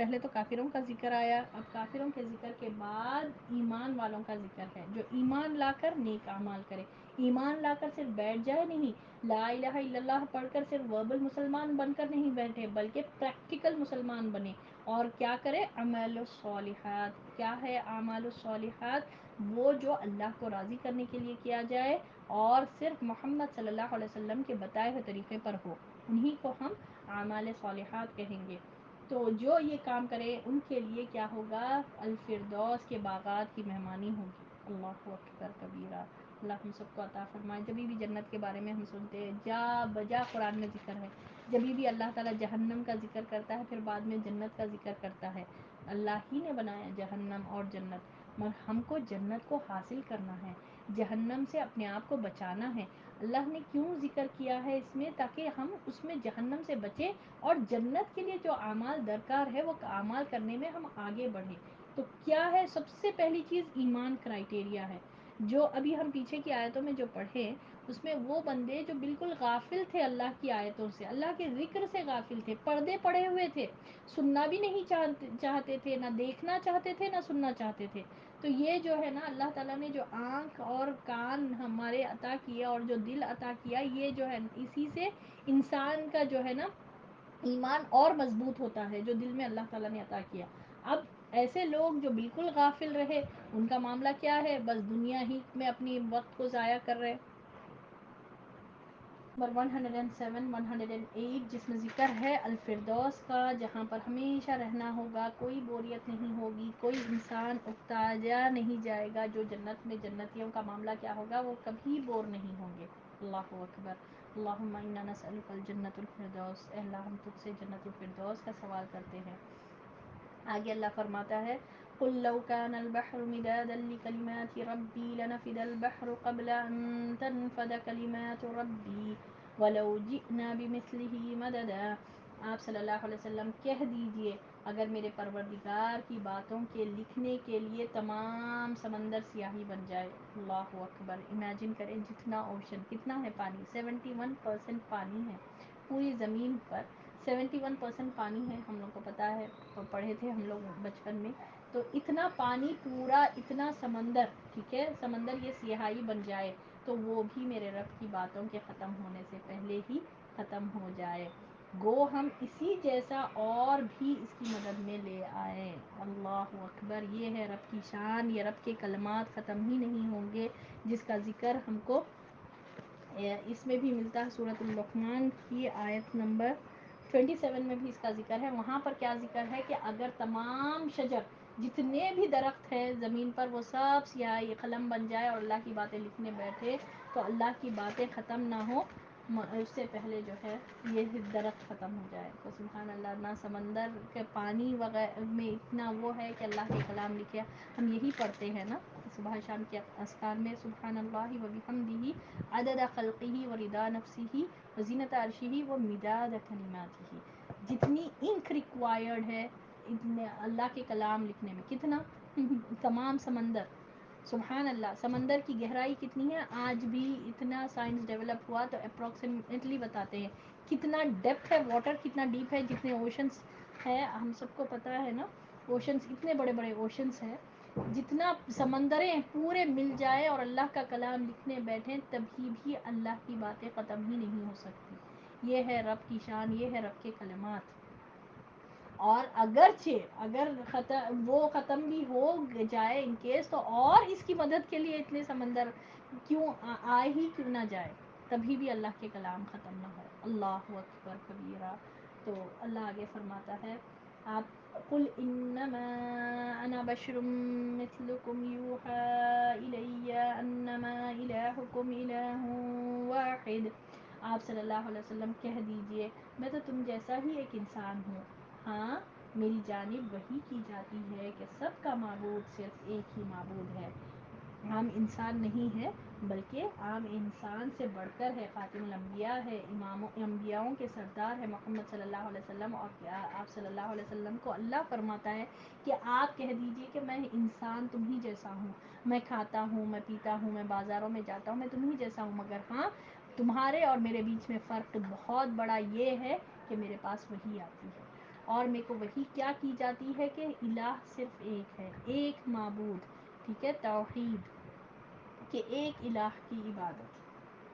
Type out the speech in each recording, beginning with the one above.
پہلے تو کافروں کا ذکر آیا، اب کافروں کے ذکر کے بعد ایمان والوں کا ذکر ہے، جو ایمان لا کر نیک اعمال کرے. ایمان لا کر صرف بیٹھ جائے نہیں، لا الہ الا اللہ پڑھ کر صرف وربل مسلمان بن کر نہیں بیٹھے، بلکہ پریکٹیکل مسلمان بنے. اور کیا کرے؟ اعمال الصالحات. کیا ہے اعمال الصالحات؟ وہ جو اللہ کو راضی کرنے کے لیے کیا جائے اور صرف محمد صلی اللہ علیہ وسلم کے بتائے ہوئے طریقے پر ہو، انہی کو ہم اعمال صالحات کہیں گے. تو جو یہ کام کرے ان کے لیے کیا ہوگا؟ الفردوس کے باغات کی مہمانی ہوگی. اللہ اکبر کبیرہ. اللہ ہم سب کو عطا فرمائے. جبھی بھی جنت کے بارے میں ہم سنتے ہیں، جا بجا قرآن میں ذکر ہے. جبھی بھی اللہ تعالیٰ جہنم کا ذکر کرتا ہے، پھر بعد میں جنت کا ذکر کرتا ہے. اللہ ہی نے بنایا جہنم اور جنت، مگر ہم کو جنت کو حاصل کرنا ہے، جہنم سے اپنے آپ کو بچانا ہے. اللہ نے کیوں ذکر کیا ہے اس میں؟ تاکہ ہم اس میں جہنم سے بچیں اور جنت کے لیے جو اعمال درکار ہے وہ اعمال کرنے میں ہم آگے بڑھیں. تو کیا ہے؟ سب سے پہلی چیز ایمان کرائٹیریا ہے. جو ابھی ہم پیچھے کی آیتوں میں جو پڑھے، اس میں وہ بندے جو بالکل غافل تھے اللہ کی آیتوں سے، اللہ کے ذکر سے غافل تھے، پردے پڑے ہوئے تھے، سننا بھی نہیں چاہتے تھے، نہ دیکھنا چاہتے تھے، نہ سننا چاہتے تھے. تو یہ جو ہے نا، اللہ تعالیٰ نے جو آنکھ اور کان ہمارے عطا کیا اور جو دل عطا کیا، یہ جو ہے اسی سے انسان کا جو ہے نا ایمان اور مضبوط ہوتا ہے، جو دل میں اللہ تعالیٰ نے عطا کیا. اب ایسے لوگ جو بالکل غافل رہے، ان کا معاملہ کیا ہے؟ بس دنیا ہی میں اپنی وقت کو ضائع کر رہے. نمبر 107 108 جس میں ذکر ہے الفردوس کا، جہاں پر ہمیشہ رہنا ہوگا، کوئی بوریت نہیں ہوگی، کوئی انسان اکتایا نہیں جائے گا. جو جنت میں جنتیوں کا معاملہ کیا ہوگا؟ وہ کبھی بور نہیں ہوں گے. اللہ اکبر. اللہم انا نسألک الجنت الفردوس. اے اللہ ہم تجھ سے جنت الفردوس کا سوال کرتے ہیں. آگے اللہ فرماتا ہے قل لو كان البحر مدادا لكلمات ربي لنفد البحر قبل أن تنفد كلمات ربي ولو جئنا بمثله مددا. آپ صلی اللہ علیہ وسلم کہہ دیجئے، اگر میرے پروردگار کی باتوں کے لکھنے کے لیے تمام سمندر سیاہی بن جائے. اللہ اکبر. امیجن کریں جتنا اوشن، کتنا ہے پانی؟ 71% پانی ہے پوری زمین پر. 71% پانی ہے، ہم لوگ کو پتہ ہے، پڑھے تھے ہم لوگ بچپن میں. تو اتنا پانی، پورا اتنا سمندر، ٹھیک ہے، سمندر یہ سیاہی بن جائے تو وہ بھی میرے رب کی باتوں کے ختم ہونے سے پہلے ہی ختم ہو جائے. گو ہم اسی جیسا اور بھی اس کی مدد میں لے آئے. اللہ اکبر. یہ ہے رب کی شان، یہ رب کے کلمات ختم ہی نہیں ہوں گے، جس کا ذکر ہم کو اس میں بھی ملتا ہے. سورۃ اللقمان کی آیت نمبر 27 میں بھی اس کا ذکر ہے. وہاں پر کیا ذکر ہے کہ اگر تمام شجر، جتنے بھی درخت ہیں زمین پر، وہ سب سیاہی قلم بن جائے اور اللہ کی باتیں لکھنے بیٹھے تو اللہ کی باتیں ختم نہ ہو اس سے پہلے جو ہے یہ درخت ختم ہو جائے. تو سبحان اللہ. نہ سمندر کے پانی وغیرہ میں اتنا وہ ہے کہ اللہ کے کلام لکھے. ہم یہی پڑھتے ہیں نا صبح شام کے اذکار میں، سبحان اللہ و بحمدہ عدد خلقہ و رضا نفسہ و زینت عرشہ و مداد کلماتہ. جتنی انک ریکوائرڈ ہے اتنے اللہ کے کلام لکھنے میں، کتنا؟ تمام سمندر. سبحان اللہ. سمندر کی گہرائی کتنی ہے؟ آج بھی اتنا سائنس ڈیولپ ہوا تو اپروکسیمیٹلی بتاتے ہیں کتنا ڈیپتھ ہے واٹر، کتنا ڈیپ ہے. جتنے اوشنس ہے ہم سب کو پتہ ہے نا، اوشنس اتنے بڑے بڑے اوشنس ہیں. جتنا سمندریں پورے مل جائے اور اللہ کا کلام لکھنے بیٹھیں تبھی بھی اللہ کی باتیں ختم ہی نہیں ہو سکتی. یہ ہے رب کی شان، یہ ہے رب کے کلمات. اور اگر وہ ختم بھی ہو جائے ان کیس، تو اور اس کی مدد کے لیے اتنے سمندر کیوں آئے ہی کیوں نہ جائے، تبھی بھی اللہ کے کلام ختم نہ ہو. اللہ اکبر کبیرہ. تو اللہ آگے فرماتا ہے آپ قل انما انا بشر مثلکم یوحى الی انما الہکم الہ واحد. آپ صلی اللہ علیہ وسلم کہہ دیجئے میں تو تم جیسا ہی ایک انسان ہوں. ہاں، میری جانب وحی کی جاتی ہے کہ سب کا معبود صرف ایک ہی معبود ہے. عام انسان نہیں ہے بلکہ عام انسان سے بڑھ کر ہے، خاتم الانبیاء ہے، امام انبیاؤں کے سردار ہے محمد صلی اللہ علیہ وسلم. اور آپ صلی اللہ علیہ وسلم کو اللہ فرماتا ہے کہ آپ کہہ دیجئے کہ میں انسان تمہیں جیسا ہوں، میں کھاتا ہوں، میں پیتا ہوں، میں بازاروں میں جاتا ہوں، میں تمہیں جیسا ہوں. مگر ہاں، تمہارے اور میرے بیچ میں فرق بہت بڑا یہ ہے کہ میرے پاس وحی آتی ہے. اور میرے کو وہی کیا کی جاتی ہے کہ الہ صرف ایک ہے، ایک معبود، ٹھیک ہے، توحید، کہ ایک الہ کی عبادت،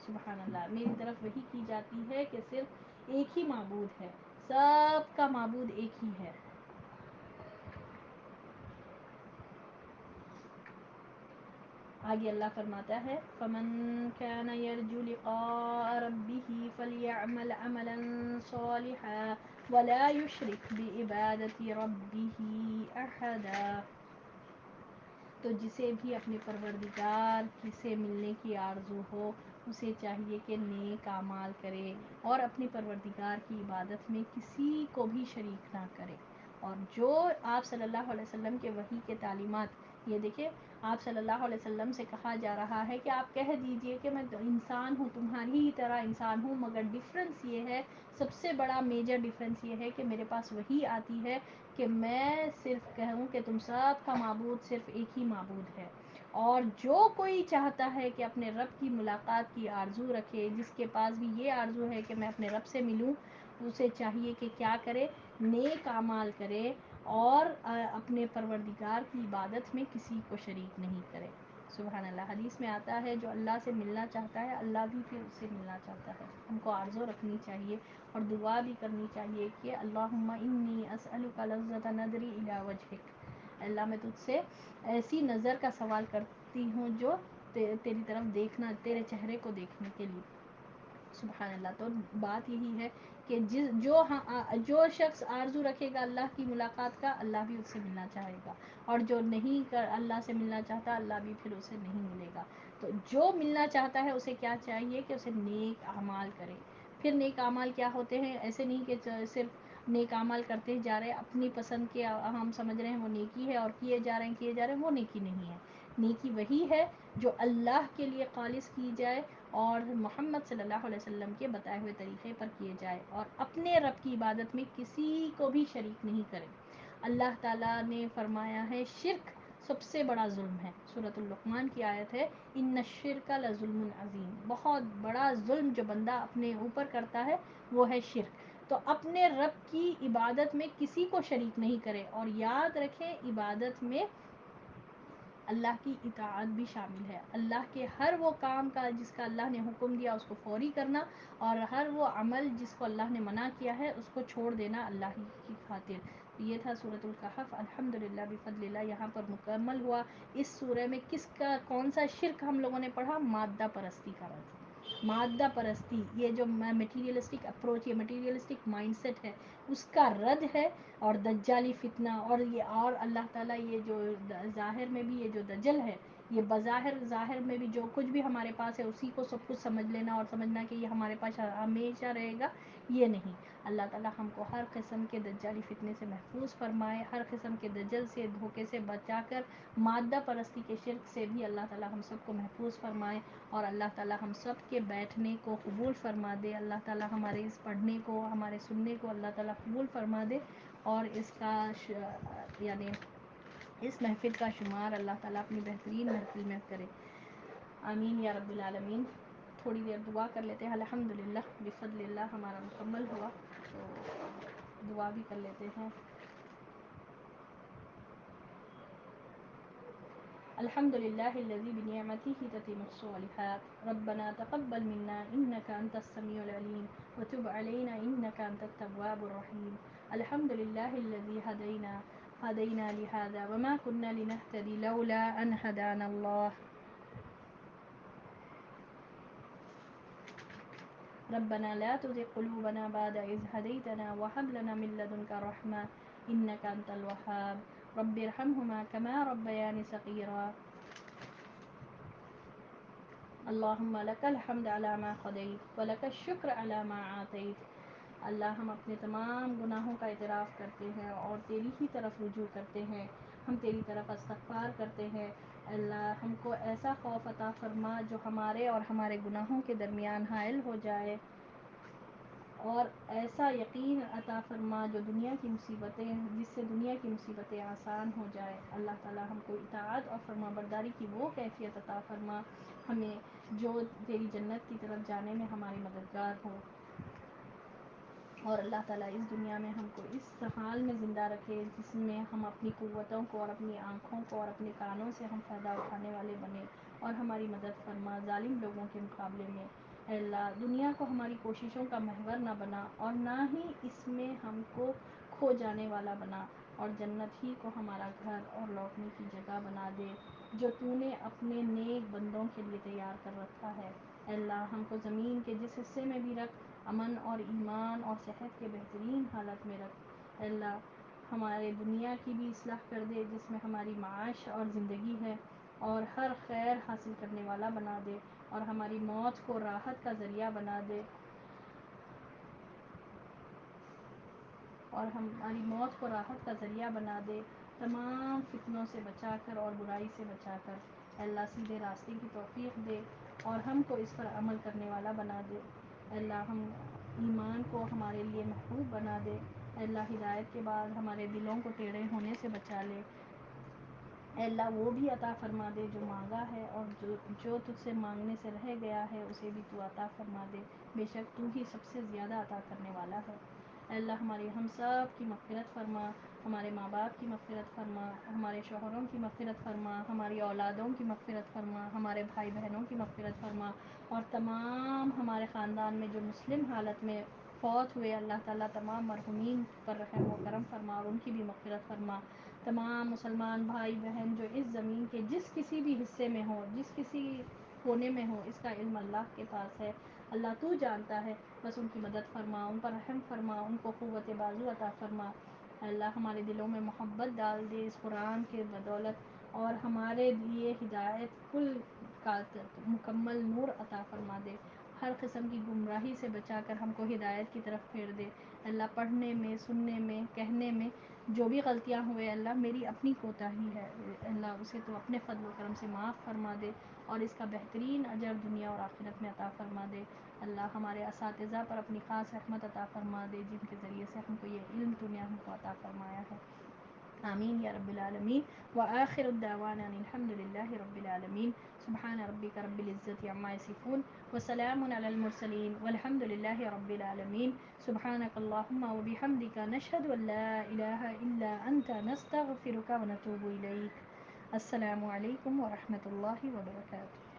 سبحان اللہ، میری طرف وہی کی جاتی ہے کہ صرف ایک ہی معبود ہے، سب کا معبود ایک ہی ہے۔ آگے اللہ فرماتا ہے فَمَن كَانَ يَرْجُو لِقَاءَ رَبِّهِ فَلْيَعْمَلْ عَمَلًا صَالِحًا وَلَا يُشْرِكْ بِعِبَادَةِ رَبِّهِ أَحَدًا۔ تو جسے بھی اپنے پروردگار سے ملنے کی آرزو ہو، اسے چاہیے کہ نیک اعمال کرے اور اپنے پروردگار کی عبادت میں کسی کو بھی شریک نہ کرے۔ اور جو آپ صلی اللہ علیہ وسلم کے وحی کے تعلیمات، یہ دیکھیں آپ صلی اللہ علیہ وسلم سے کہا جا رہا ہے کہ آپ کہہ دیجئے کہ میں انسان ہوں، تمہاری ہی طرح انسان ہوں، مگر ڈفرینس یہ ہے، سب سے بڑا میجر ڈفرینس یہ ہے کہ میرے پاس وحی آتی ہے کہ میں صرف کہوں کہ تم سب کا معبود صرف ایک ہی معبود ہے۔ اور جو کوئی چاہتا ہے کہ اپنے رب کی ملاقات کی آرزو رکھے، جس کے پاس بھی یہ آرزو ہے کہ میں اپنے رب سے ملوں، اسے چاہیے کہ کیا کرے، نیک اعمال کرے اور اپنے پروردگار کی عبادت میں کسی کو شریک نہیں کرے۔ سبحان اللہ، حدیث میں آتا ہے جو اللہ سے ملنا چاہتا ہے اللہ بھی پھر اس سے ملنا چاہتا ہے۔ ہم کو آرزو رکھنی چاہیے اور دعا بھی کرنی چاہیے کہ اللہم انی اسألک لذۃ نظری الی وجہک، اللہ میں تجھ سے ایسی نظر کا سوال کرتی ہوں جو تیری طرف دیکھنا، تیرے چہرے کو دیکھنے کے لیے۔ سبحان اللہ، تو بات یہی ہے کہ جو شخص آرزو رکھے گا اللہ کی ملاقات کا، اللہ بھی اس سے ملنا چاہے گا، اور جو نہیں اللہ سے ملنا چاہتا اللہ بھی پھر اسے نہیں ملے گا۔ تو جو ملنا چاہتا ہے اسے کیا چاہیے کہ اسے نیک اعمال کرے۔ پھر نیک اعمال کیا ہوتے ہیں؟ ایسے نہیں کہ صرف نیک اعمال کرتے جا رہے، اپنی پسند کے ہم سمجھ رہے ہیں وہ نیکی ہے اور کیے جا رہے ہیں، وہ نیکی نہیں ہے۔ نیکی وہی ہے جو اللہ کے لیے خالص کی جائے اور محمد صلی اللہ علیہ وسلم کے بتائے ہوئے طریقے پر کیے جائے، اور اپنے رب کی عبادت میں کسی کو بھی شریک نہیں کرے۔ اللہ تعالیٰ نے فرمایا ہے شرک سب سے بڑا ظلم ہے، سورۃ اللقمان کی آیت ہے ان الشرک لظلم عظیم، بہت بڑا ظلم جو بندہ اپنے اوپر کرتا ہے وہ ہے شرک۔ تو اپنے رب کی عبادت میں کسی کو شریک نہیں کرے، اور یاد رکھیں عبادت میں اللہ کی اطاعت بھی شامل ہے، اللہ کے ہر وہ کام کا جس کا اللہ نے حکم دیا اس کو فوری کرنا، اور ہر وہ عمل جس کو اللہ نے منع کیا ہے اس کو چھوڑ دینا اللہ ہی کی خاطر۔ یہ تھا سورۃ الکہف، الحمدللہ بفضل اللہ یہاں پر مکمل ہوا۔ اس سورہ میں کون سا شرک ہم لوگوں نے پڑھا؟ مادہ پرستی کا رد، مادہ پرستی، یہ جو میٹیریلسٹک اپروچ، یہ میٹیریلسٹک مائنڈ سیٹ ہے، اس کا رد ہے، اور دجالی فتنہ، اور اللہ تعالیٰ یہ جو ظاہر میں بھی یہ جو دجل ہے، یہ ظاہر میں بھی جو کچھ بھی ہمارے پاس ہے اسی کو سب کچھ سمجھ لینا اور سمجھنا کہ یہ ہمارے پاس ہمیشہ رہے گا، یہ نہیں۔ اللہ تعالیٰ ہم کو ہر قسم کے دجالی فتنے سے محفوظ فرمائے، ہر قسم کے دجل سے، دھوکے سے بچا کر، مادہ پرستی کے شرک سے بھی اللہ تعالیٰ ہم سب کو محفوظ فرمائے، اور اللہ تعالیٰ ہم سب کے بیٹھنے کو قبول فرما دے، اللہ تعالیٰ ہمارے اس پڑھنے کو، ہمارے سننے کو اللہ تعالیٰ قبول فرما دے، اور اس کا یعنی اس محفل کا شمار اللہ تعالیٰ اپنی بہترین محفل میں کرے، آمین یا رب العالمین۔ تھوڑی دیر دعا کر لیتے ہیں، الحمدللہ بفضل اللہ ہمارا مکمل ہوا، تو دعا بھی کر لیتے ہیں۔ الحمد لله الذي بنعمته تتم الصالحات، ربنا تقبل منا إنك أنت السميع العليم وتب علينا إنك أنت التواب الرحيم، الحمد لله الذي هدينا لهذا وما كنا لنهتدي لولا أن هدانا الله، ربنا لا تزغ قلوبنا بعد إذ هديتنا وهب لنا من لدنك رحمة إنك أنت الوهاب، رب ارحمهما كما ربياني صغيرا، اللہم لک الحمد علی ما قضیت ولک الشکر علی ما عطیت۔ اللہ ہم اپنے تمام گناہوں کا اعتراف کرتے ہیں اور تیری ہی طرف رجوع کرتے ہیں، ہم تیری طرف استغفار کرتے ہیں۔ اللہ ہم کو ایسا خوف عطا فرما جو ہمارے اور ہمارے گناہوں کے درمیان حائل ہو جائے، اور ایسا یقین عطا فرما جو دنیا کی مصیبتیں، جس سے دنیا کی مصیبتیں آسان ہو جائے۔ اللہ تعالیٰ ہم کو اطاعت اور فرما برداری کی وہ کیفیت عطا فرما ہمیں جو تیری جنت کی طرف جانے میں ہماری مددگار ہو۔ اور اللہ تعالیٰ اس دنیا میں ہم کو اس حال میں زندہ رکھے جس میں ہم اپنی قوتوں کو اور اپنی آنکھوں کو اور اپنے کانوں سے ہم فائدہ اٹھانے والے بنے، اور ہماری مدد فرما ظالم لوگوں کے مقابلے میں۔ اے اللہ دنیا کو ہماری کوششوں کا محور نہ بنا، اور نہ ہی اس میں ہم کو کھو جانے والا بنا، اور جنت ہی کو ہمارا گھر اور لوٹنے کی جگہ بنا دے جو تو نے اپنے نیک بندوں کے لیے تیار کر رکھا ہے۔ اے اللہ ہم کو زمین کے جس حصے میں بھی رکھ، امن اور ایمان اور صحت کے بہترین حالت میں رکھ۔ اے اللہ ہمارے دنیا کی بھی اصلاح کر دے جس میں ہماری معاش اور زندگی ہے، اور ہر خیر حاصل کرنے والا بنا دے، اور ہماری موت کو راحت کا ذریعہ بنا دے، اور ہماری موت کو راحت کا ذریعہ بنا دے، تمام فتنوں سے بچا کر اور برائی سے بچا کر۔ اے اللہ سیدھے راستے کی توفیق دے اور ہم کو اس پر عمل کرنے والا بنا دے۔ اے اللہ ہم ایمان کو ہمارے لیے محبوب بنا دے۔ اے اللہ ہدایت کے بعد ہمارے دلوں کو ٹیڑھے ہونے سے بچا لے۔ اے اللہ وہ بھی عطا فرما دے جو مانگا ہے، اور جو تجھ سے مانگنے سے رہ گیا ہے اسے بھی تو عطا فرما دے، بے شک تو ہی سب سے زیادہ عطا کرنے والا ہے۔ اے اللہ ہماری ہم سب کی مغفرت فرما، ہمارے ماں باپ کی مغفرت فرما، ہمارے شوہروں کی مغفرت فرما، ہماری اولادوں کی مغفرت فرما، ہمارے بھائی بہنوں کی مغفرت فرما، اور تمام ہمارے خاندان میں جو مسلم حالت میں فوت ہوئے اللہ تعالیٰ تمام مرحومین پر رحم و کرم فرما اور ان کی بھی مغفرت فرما۔ تمام مسلمان بھائی بہن جو اس زمین کے جس کسی بھی حصے میں ہو، جس کسی کونے میں ہو، اس کا علم اللہ کے پاس ہے، اللہ تو جانتا ہے، بس ان کی مدد فرما، ان پر رحم فرما، ان کو قوت بازو عطا فرما۔ اللہ ہمارے دلوں میں محبت ڈال دے اس قرآن کے بدولت، اور ہمارے لیے ہدایت کل کا مکمل نور عطا فرما دے، ہر قسم کی گمراہی سے بچا کر ہم کو ہدایت کی طرف پھیر دے۔ اللہ پڑھنے میں، سننے میں، کہنے میں جو بھی غلطیاں ہوئے اللہ میری اپنی کوتاہی ہے، اللہ اسے تو اپنے فضل و کرم سے معاف فرما دے، اور اس کا بہترین اجر دنیا اور آخرت میں عطا فرما دے۔ اللہ ہمارے اساتذہ پر اپنی خاص رحمت عطا فرما دے جن کے ذریعے سے ہم کو یہ علم تو نے ہم کو عطا فرمایا ہے۔ آمین یا رب العالمین۔ وآخر الدعوانا ان الحمد للہ رب العالمین۔ سبحان ربک رب العزة عما یصفون وسلام علی المرسلین والحمد للہ رب العالمین۔ سبحانک اللہم وبحمدک نشہد ان لا الہ الا انت نستغفرک ونتوب الیک۔ السلام علیکم ورحمۃ اللہ وبرکاتہ۔